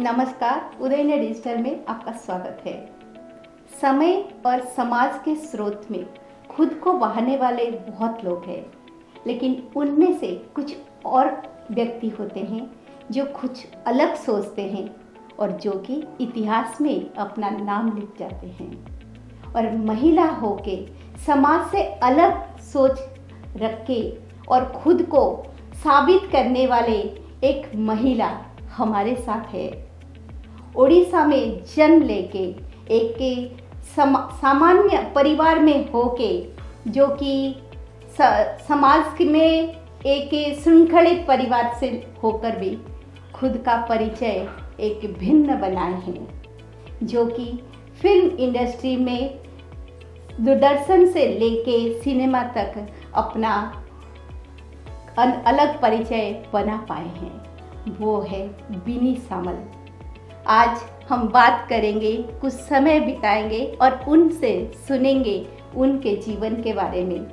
नमस्कार, उदयने डिजिटल में आपका स्वागत है। समय और समाज के स्रोत में खुद को बहाने वाले बहुत लोग हैं, लेकिन उनमें से कुछ और व्यक्ति होते हैं जो कुछ अलग सोचते हैं और जो कि इतिहास में अपना नाम लिख जाते हैं। और महिला होके समाज से अलग सोच रख के और खुद को साबित करने वाले एक महिला हमारे साथ है। ओडिशा में जन्म लेके एक सामान्य परिवार में होके जो कि समाज में एक श्रृंखलित परिवार से होकर भी खुद का परिचय एक भिन्न बनाए हैं, जो कि फिल्म इंडस्ट्री में दूरदर्शन से लेके सिनेमा तक अपना अलग परिचय बना पाए हैं। वो है बिनी सामल। आज हम बात करेंगे, कुछ समय बिताएंगे और उनसे सुनेंगे उनके जीवन के बारे में।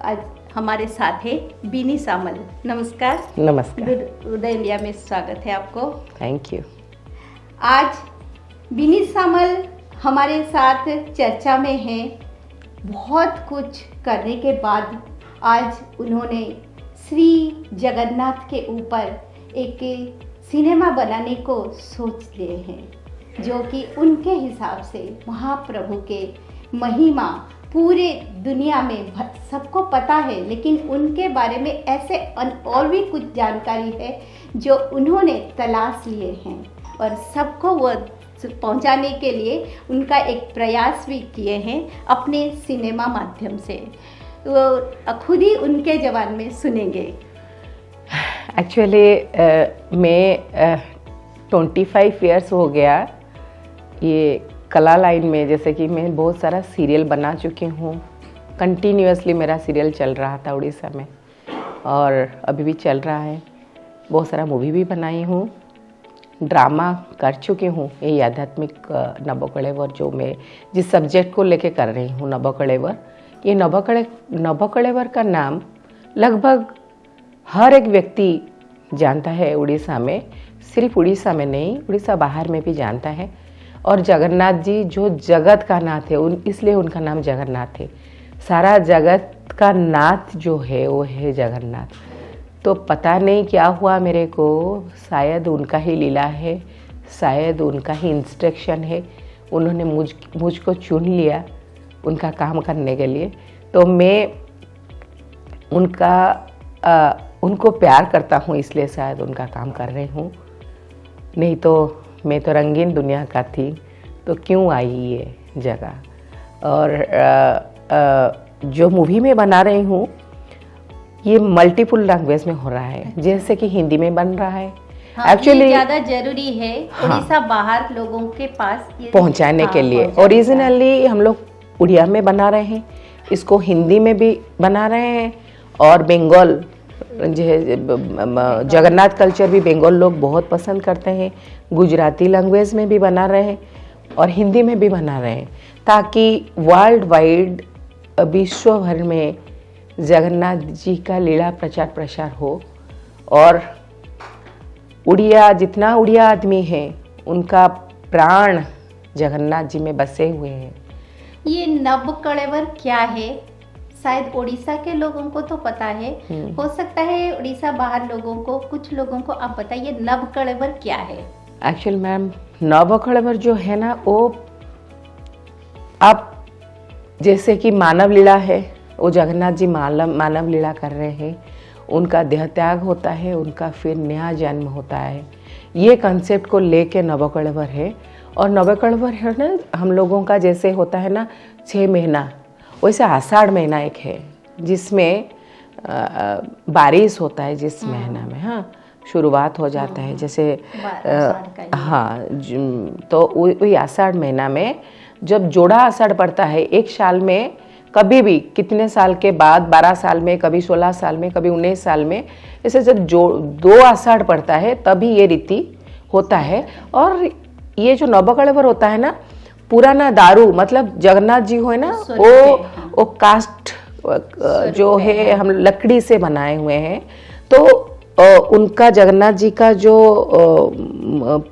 आज हमारे साथ है बिनी सामल। नमस्कार। नमस्कार। उदय इंडिया में स्वागत है आपको। Thank you. आज बिनी सामल हमारे साथ चर्चा में हैं। बहुत कुछ करने के बाद आज उन्होंने श्री जगन्नाथ के ऊपर एक सिनेमा बनाने को सोच लिए हैं, जो कि उनके हिसाब से महाप्रभु के महिमा पूरे दुनिया में सबको पता है, लेकिन उनके बारे में ऐसे और भी कुछ जानकारी है जो उन्होंने तलाश लिए हैं और सबको वो पहुंचाने के लिए उनका एक प्रयास भी किए हैं अपने सिनेमा माध्यम से। वो खुद ही उनके जबान में सुनेंगे। एक्चुअली मैं 25 इयर्स हो गया ये कला लाइन में। जैसे कि मैं बहुत सारा सीरियल बना चुकी हूँ। कंटिन्यूअसली मेरा सीरियल चल रहा था उड़ीसा में और अभी भी चल रहा है। बहुत सारा मूवी भी बनाई हूँ, ड्रामा कर चुकी हूँ। ये आध्यात्मिक नभोकलेवर जो मैं जिस सब्जेक्ट को लेके कर रही हूँ, नभोकलेवर। ये नभोकलेवर का नाम लगभग हर एक व्यक्ति जानता है उड़ीसा में। सिर्फ उड़ीसा में नहीं, उड़ीसा बाहर में भी जानता है। और जगन्नाथ जी जो जगत का नाथ है, इसलिए उनका नाम जगन्नाथ है। सारा जगत का नाथ जो है वो है जगन्नाथ। तो पता नहीं क्या हुआ मेरे को, शायद उनका ही लीला है, शायद उनका ही इंस्ट्रक्शन है। उन्होंने मुझको चुन लिया उनका काम करने के लिए। तो मैं उनको प्यार करता हूँ, इसलिए शायद उनका काम कर रही हूँ। नहीं तो मैं तो रंगीन दुनिया का थी, तो क्यों आई ये जगह। और जो मूवी में बना रही हूँ ये मल्टीपल लैंग्वेज में हो रहा है, जैसे कि हिंदी में बन रहा है। एक्चुअली ज़्यादा जरूरी है उड़ीसा बाहर लोगों के पास पहुँचाने के लिए। ओरिजिनली हम लोग उड़िया में बना रहे हैं, इसको हिंदी में भी बना रहे हैं। और बंगाल जगन्नाथ कल्चर भी बंगाल लोग बहुत पसंद करते हैं। गुजराती लैंग्वेज में भी बना रहे हैं और हिंदी में भी बना रहे हैं, ताकि वर्ल्ड वाइड विश्व भर में जगन्नाथ जी का लीला प्रचार प्रसार हो। और उड़िया जितना उड़िया आदमी है उनका प्राण जगन्नाथ जी में बसे हुए हैं। ये नभोकलेवर क्या है? शायद उड़ीसा के लोगों को तो पता है, हो सकता है उड़ीसा बाहर लोगों को, कुछ लोगों को आप बताइए नभोकलेवर क्या है? एक्चुअल मैम, नभोकलेवर जो है ना, वो आप जैसे कि मानव लीला है, वो जगन्नाथ जी मानव लीला कर रहे हैं। उनका देह त्याग होता है, उनका फिर नया जन्म होता है। ये कंसेप्ट को लेके नभोकलेवर है। और नभोकलेवर है ना, हम लोगों का जैसे होता है ना 6 महीना, वैसे आषाढ़ महीना एक है जिसमें बारिश होता है। जिस महीना में शुरुआत हो जाता है, जैसे तो वही आषाढ़ महीना में जब जोड़ा आषाढ़ पड़ता है एक साल में, कभी भी कितने साल के बाद, 12 साल में, कभी 16 साल में, कभी 19 साल में, ऐसे जब 2 आषाढ़ पड़ता है तभी ये रीति होता है। और ये जो नभोकलेवर होता है ना, पुराना दारू, मतलब जगन्नाथ जी हो ना, वो कास्ट जो है हम लकड़ी से बनाए हुए हैं। तो उनका जगन्नाथ जी का जो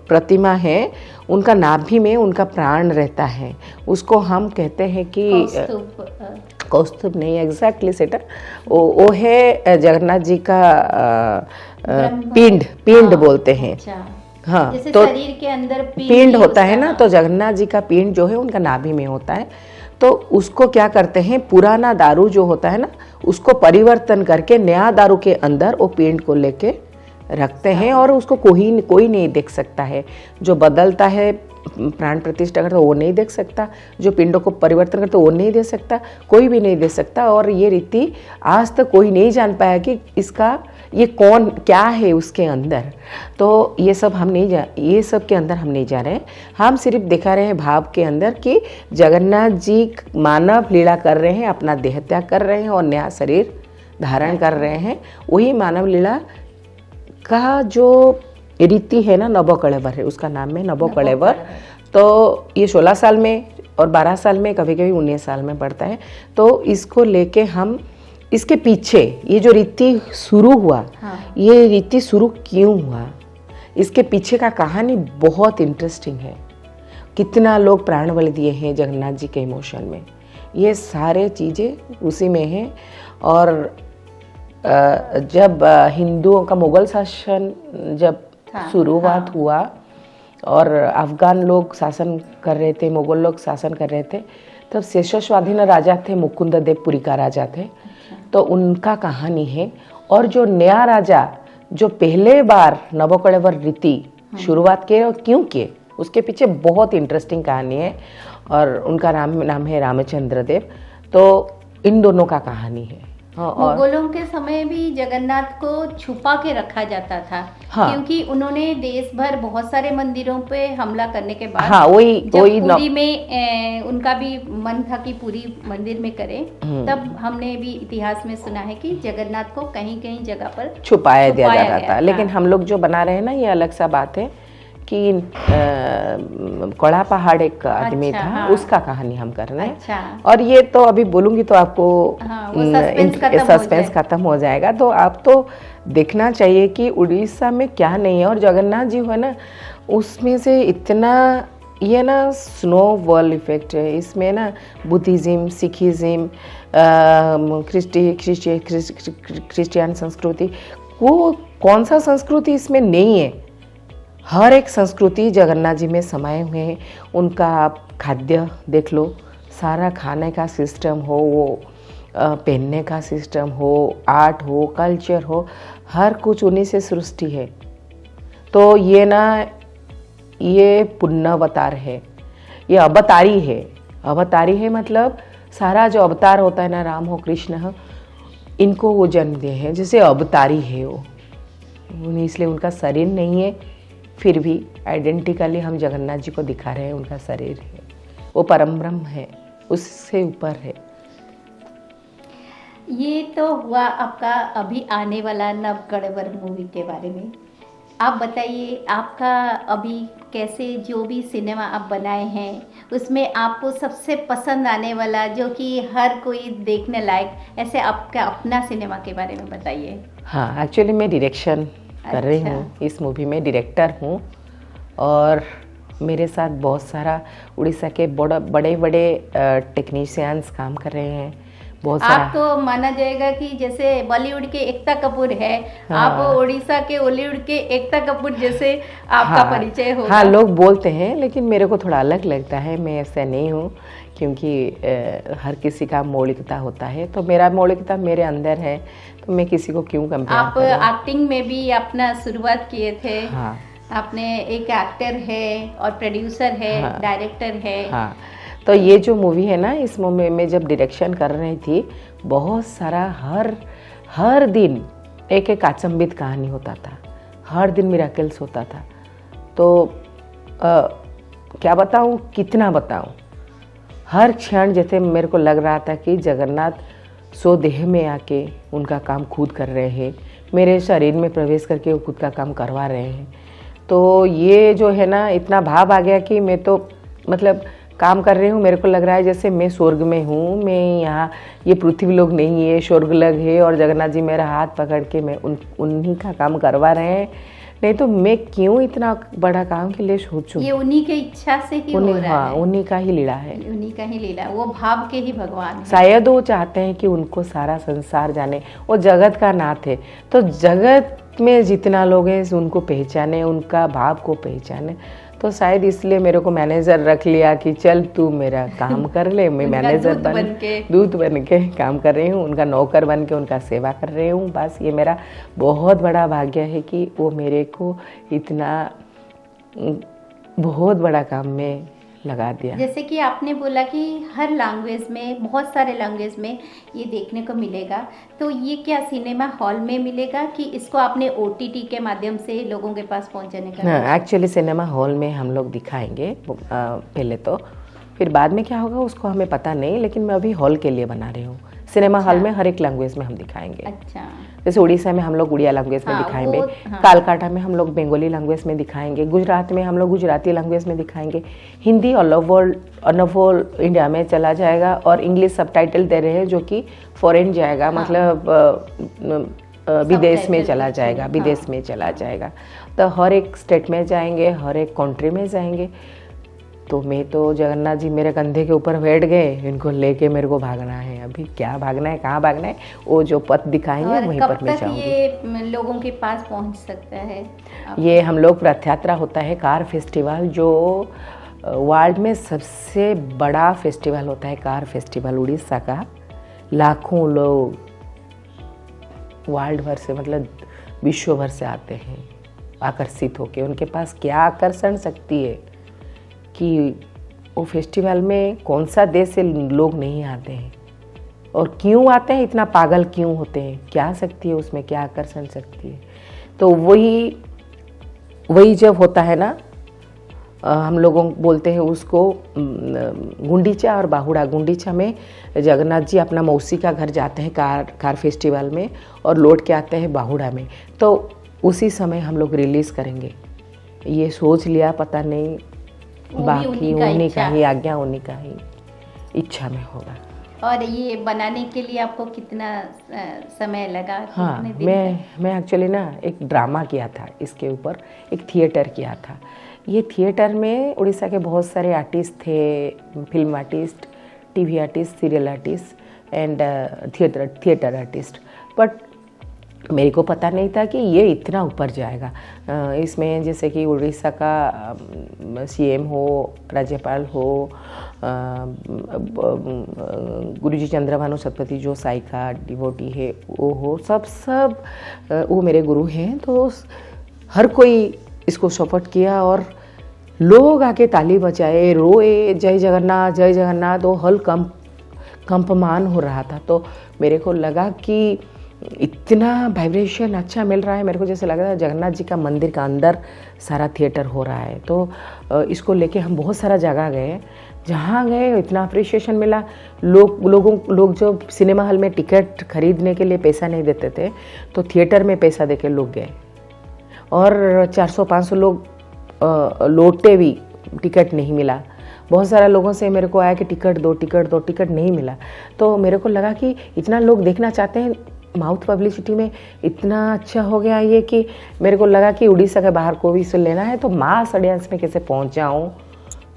प्रतिमा है, उनका नाभि में उनका प्राण रहता है। उसको हम कहते हैं कि कौस्तुभ नहीं, एग्जैक्टली सेटा वो है जगन्नाथ जी का पिंड बोलते हैं। अच्छा। हाँ, जैसे तो शरीर के अंदर पिंड होता है ना, तो जगन्नाथ जी का पिंड जो है उनका नाभि में होता है। तो उसको क्या करते हैं, पुराना दारू जो होता है ना, उसको परिवर्तन करके नया दारू के अंदर वो पिंड को लेके रखते हैं, और उसको कोई नहीं देख सकता है। जो बदलता है, प्राण प्रतिष्ठा करता, वो नहीं देख सकता। जो पिंडों को परिवर्तन करता, वो नहीं दे सकता, कोई भी नहीं दे सकता। और ये रीति आज तक कोई नहीं जान पाया कि इसका ये कौन क्या है उसके अंदर। तो ये सब ये सब के अंदर हम नहीं जा रहे हैं। हम सिर्फ दिखा रहे हैं भाव के अंदर कि जगन्नाथ जी मानव लीला कर रहे हैं, अपना देह त्याग कर रहे हैं और नया शरीर धारण कर रहे हैं। वही मानव लीला का जो रीति है ना, नवकलेवर है, उसका नाम है नवकलेवर। तो ये 16 साल में और 12 साल में, कभी कभी 19 साल में पड़ता है। तो इसको लेके हम इसके पीछे ये जो रीति शुरू हुआ, ये रीति शुरू क्यों हुआ, इसके पीछे का कहानी बहुत इंटरेस्टिंग है। कितना लोग प्राण बलि दिए हैं जगन्नाथ जी के इमोशन में, ये सारे चीज़ें उसी में हैं। और जब हिंदुओं का मुगल शासन जब शुरुआत हुआ और अफगान लोग शासन कर रहे थे, मुगल लोग शासन कर रहे थे, तब शेषस्वाधीन राजा थे, मुकुंद देवपुरी का राजा थे। तो उनका कहानी है। और जो नया राजा जो पहले बार नवकलेवर रीति शुरुआत किए और क्यों किए, उसके पीछे बहुत इंटरेस्टिंग कहानी है। और उनका नाम है रामचंद्र देव। तो इन दोनों का कहानी है। मुगलों के समय भी जगन्नाथ को छुपा के रखा जाता था। हाँ, क्योंकि उन्होंने देश भर बहुत सारे मंदिरों पे हमला करने के बाद, हाँ, वही पुरी में उनका भी मन था कि पूरी मंदिर में करें। तब हमने भी इतिहास में सुना है कि जगन्नाथ को कहीं कहीं जगह पर छुपाया दिया जाता था। लेकिन हम लोग जो बना रहे हैं ना, ये अलग सा बात है कि कड़ा पहाड़ एक आदमी था। हाँ, उसका कहानी हम कर रहे हैं। अच्छा। और ये तो अभी बोलूंगी तो आपको सस्पेंस खत्म हो जाएगा। तो आप तो देखना चाहिए कि उड़ीसा में क्या नहीं है। और जगन्नाथ जी है ना, उसमें से इतना ये ना स्नो वर्ल्ड इफेक्ट है इसमें ना। बुद्धिज्म, सिखिज्म, क्रिश्चियन संस्कृति, वो कौन सा संस्कृति इसमें नहीं है। हर एक संस्कृति जगन्नाथ जी में समाये हुए हैं। उनका आप खाद्य देख लो, सारा खाने का सिस्टम हो, वो पहनने का सिस्टम हो, आर्ट हो, कल्चर हो, हर कुछ उन्हीं से सृष्टि है। तो ये ना, ये पुण्य अवतार है, ये अवतारी है। अवतारी है मतलब सारा जो अवतार होता है ना, राम हो, कृष्ण हो, इनको वो जन्म दिए हैं, जैसे अवतारी है वो। इसलिए उनका शरीर नहीं है, फिर भी आइडेंटिकली हम जगन्नाथ जी को दिखा रहे हैं। उनका शरीर है, वो परम ब्रह्म है, उससे ऊपर है। ये तो हुआ आपका अभी आने वाला नवकलेवर मूवी के बारे में। आप बताइए, आपका अभी कैसे जो भी सिनेमा आप बनाए हैं, उसमें आपको सबसे पसंद आने वाला, जो कि हर कोई देखने लायक, ऐसे आपका अपना सिनेमा के बारे में बताइए। हाँ, एक्चुअली मैं डायरेक्शन कर रही हूँ इस मूवी में, डायरेक्टर हूँ। और मेरे साथ बहुत सारा उड़ीसा के बड़े बड़े टेक्नीशियंस काम कर रहे हैं। बहुत सारा आप तो माना जाएगा कि जैसे बॉलीवुड के एकता कपूर है। हाँ, आप उड़ीसा के हॉलीवुड के एकता कपूर जैसे आपका हाँ, परिचय होगा। हाँ, लोग बोलते हैं, लेकिन मेरे को थोड़ा अलग लगता है। मैं ऐसा नहीं हूँ, क्योंकि हर किसी का मौलिकता होता है। तो मेरा मौलिकता मेरे अंदर है, तो मैं किसी को क्यों कंपेयर करूं। आप एक्टिंग में भी अपना शुरुआत किए थे। हाँ, आपने एक एक्टर है और प्रोड्यूसर है। हाँ, डायरेक्टर है। हाँ, तो ये जो मूवी है ना, इस मूवी में जब डायरेक्शन कर रही थी, बहुत सारा हर दिन एक एक अचंभित कहानी होता था, हर दिन मिरेकल्स होता था। तो क्या बताऊँ, कितना बताऊँ। हर क्षण जैसे मेरे को लग रहा था कि जगन्नाथ देह में आके उनका काम खुद कर रहे हैं, मेरे शरीर में प्रवेश करके वो खुद का काम करवा रहे हैं। तो ये जो है ना, इतना भाव आ गया कि मैं तो मतलब काम कर रही हूँ, मेरे को लग रहा है जैसे मैं स्वर्ग में हूँ, मैं यहाँ, ये पृथ्वी लोक नहीं है, स्वर्ग लोक है, और जगन्नाथ जी मेरा हाथ पकड़ के मैं उन्हीं का काम करवा रहे हैं। नहीं तो मैं क्यों इतना बड़ा काम के लिए सोचूं। ये उन्हीं की इच्छा से ही हो रहा है, उन्हीं का ही लीला है, उन्हीं का ही लीला, वो भाव के ही भगवान है। शायद वो चाहते हैं कि उनको सारा संसार जाने, वो जगत का नाथ है, तो जगत में जितना लोग हैं उनको पहचाने, उनका भाव को पहचाने। तो शायद इसलिए मेरे को मैनेजर रख लिया कि चल तू मेरा काम कर ले। मैं मैनेजर दूत बन के काम कर रही हूँ, उनका नौकर बन के उनका सेवा कर रही हूँ। बस ये मेरा बहुत बड़ा भाग्य है कि वो मेरे को इतना बहुत बड़ा काम में लगा दिया। जैसे कि आपने बोला कि हर लैंग्वेज में, बहुत सारे लैंग्वेज में ये देखने को मिलेगा, तो ये क्या सिनेमा हॉल में मिलेगा कि इसको आपने OTT के माध्यम से लोगों के पास पहुंचाने का? हाँ, एक्चुअली सिनेमा हॉल में हम लोग दिखाएंगे पहले तो, फिर बाद में क्या होगा उसको हमें पता नहीं, लेकिन मैं अभी हॉल के लिए बना रही हूँ। सिनेमा हॉल में हर एक लैंग्वेज में हम दिखाएंगे। अच्छा। जैसे उड़ीसा में हम लोग उड़िया लैंग्वेज में दिखाएंगे, कालकाटा में हम लोग बंगाली लैंग्वेज में दिखाएंगे, गुजरात में हम लोग गुजराती लैंग्वेज में दिखाएंगे, हिंदी ऑल ओवर इंडिया में चला जाएगा, और इंग्लिश सबटाइटल दे रहे हैं जो कि फॉरेन जाएगा, मतलब विदेश में चला जाएगा, विदेश में चला जाएगा। तो हर एक स्टेट में जाएंगे, हर एक कंट्री में जाएंगे। तो मैं तो जगन्नाथ जी मेरे कंधे के ऊपर बैठ गए, इनको लेके मेरे को भागना है। अभी क्या भागना है, कहाँ भागना है, वो जो पथ दिखाएंगे वहीं पर मैं जाऊंगी। ये लोगों के पास पहुंच सकता है? ये हम लोग रथ यात्रा होता है, कार फेस्टिवल, जो वर्ल्ड में सबसे बड़ा फेस्टिवल होता है, कार फेस्टिवल उड़ीसा का। लाखों लोग वर्ल्ड भर से, मतलब विश्व भर से आते हैं आकर्षित होके। उनके पास क्या आकर्षण शक्ति है कि वो फेस्टिवल में कौन सा देश से लोग नहीं आते हैं, और क्यों आते हैं, इतना पागल क्यों होते हैं, क्या शक्ति है उसमें, क्या आकर्षण शक्ति है। तो वही जब होता है ना, हम लोगों बोलते हैं उसको गुंडीचा और बाहुड़ा। गुंडीचा में जगन्नाथ जी अपना मौसी का घर जाते हैं कार फेस्टिवल में, और लौट के आते हैं बाहुड़ा में। तो उसी समय हम लोग रिलीज़ करेंगे, ये सोच लिया, पता नहीं, बाकी उन्हीं का ही आज्ञा, उन्हीं का ही इच्छा में होगा। और ये बनाने के लिए आपको कितना समय लगा? हाँ, मैं एक्चुअली ना एक ड्रामा किया था इसके ऊपर, एक थिएटर किया था। ये थिएटर में उड़ीसा के बहुत सारे आर्टिस्ट थे, film artist, TV artist, serial artist and theatre artist. But मेरे को पता नहीं था कि ये इतना ऊपर जाएगा। इसमें जैसे कि उड़ीसा का CM हो, राज्यपाल हो, गुरुजी चंद्रभानु सतपथी जो साई का डिवोटी है वो हो, सब वो मेरे गुरु हैं। तो हर कोई इसको सपोर्ट किया, और लोग आके ताली बजाए, रोए, जय जगन्नाथ जय जगन्नाथ। वो हल कंपमान हो रहा था। तो मेरे को लगा कि इतना वाइब्रेशन अच्छा मिल रहा है, मेरे को जैसे लग रहा है जगन्नाथ जी का मंदिर का अंदर सारा थिएटर हो रहा है। तो इसको लेके हम बहुत सारा जगह गए, जहाँ गए इतना अप्रिशिएशन मिला। लोग जो सिनेमा हॉल में टिकट खरीदने के लिए पैसा नहीं देते थे, तो थिएटर में पैसा देके लोग गए, और 400-500 लोग लौटे भी, टिकट नहीं मिला। बहुत सारा लोगों से मेरे को आया कि टिकट दो, टिकट नहीं मिला। तो मेरे को लगा कि इतना लोग देखना चाहते हैं, माउथ पब्लिसिटी में इतना अच्छा हो गया ये, कि मेरे को लगा कि उड़ीसा के बाहर को भी इसे लेना है, तो मास ऑडियंस में कैसे पहुंच जाऊं।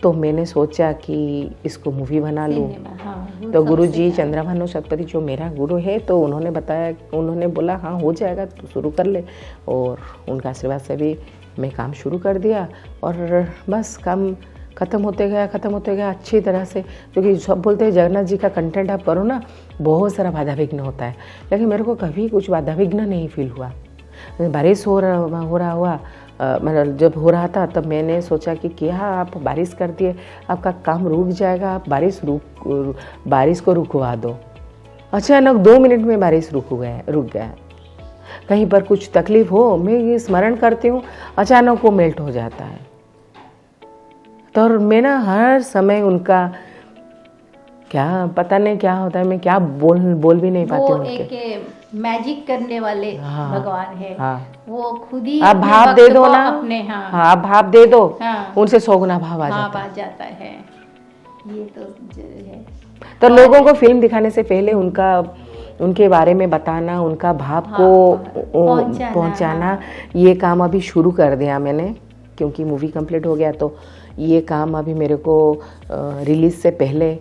तो मैंने सोचा कि इसको मूवी बना लूं। तो गुरुजी चंद्रभानु सतपथी जो मेरा गुरु है, तो उन्होंने बताया, उन्होंने बोला हाँ हो जाएगा, तो शुरू कर ले। और उनका आशीर्वाद से भी मैं काम शुरू कर दिया, और बस काम ख़त्म होते गया अच्छी तरह से। क्योंकि सब बोलते हैं जगन्नाथ जी का कंटेंट आप करो ना, बहुत सारा बाधा विघ्न होता है, लेकिन मेरे को कभी कुछ बाधा विघ्न नहीं फील हुआ। बारिश हो रहा हुआ, मतलब जब हो रहा था तब मैंने सोचा कि क्या आप बारिश कर दिए, आपका काम रुक जाएगा, आप बारिश को रुकवा दो। अचानक 2 मिनट में बारिश रुक गया। कहीं पर कुछ तकलीफ हो, मैं स्मरण करती हूँ, अचानक वो मेल्ट हो जाता है। तो और मैं ना हर समय उनका, क्या पता नहीं क्या होता है, मैं क्या बोल भी नहीं पाती हूँ। वो एक मैजिक करने वाले भगवान है। वो खुद ही आप भाव दे दो ना, अपने आप भाव दे दो, उनसे 100 गुना भाव आ जाता है। ये तो है। तो लोगों को फिल्म दिखाने से पहले उनके बारे में बताना, उनका भाव को पहुंचाना, ये काम अभी शुरू कर दिया मैंने, क्योंकि मूवी कंप्लीट हो गया तो ये काम अभी मेरे को रिलीज से पहले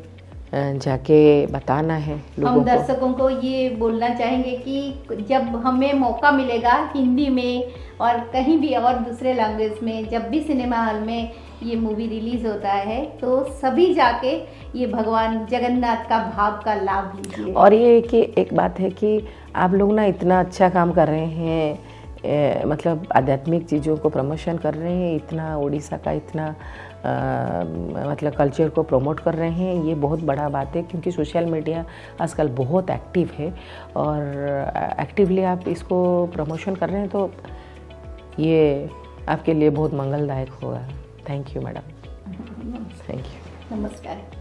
जाके बताना है लोगों हम दर्शकों को ये बोलना चाहेंगे कि जब हमें मौका मिलेगा हिंदी में और कहीं भी और दूसरे लैंग्वेज में, जब भी सिनेमा हॉल में ये मूवी रिलीज होता है तो सभी जाके ये भगवान जगन्नाथ का भाव का लाभ लीजिए। और ये कि एक बात है कि आप लोग ना इतना अच्छा काम कर रहे हैं, मतलब आध्यात्मिक चीज़ों को प्रमोशन कर रहे हैं, इतना उड़ीसा का इतना मतलब कल्चर को प्रमोट कर रहे हैं, ये बहुत बड़ा बात है, क्योंकि सोशल मीडिया आजकल बहुत एक्टिव है और एक्टिवली आप इसको प्रमोशन कर रहे हैं, तो ये आपके लिए बहुत मंगलदायक होगा। Thank you madam. नमस्कार। Thank you. नमस्कार।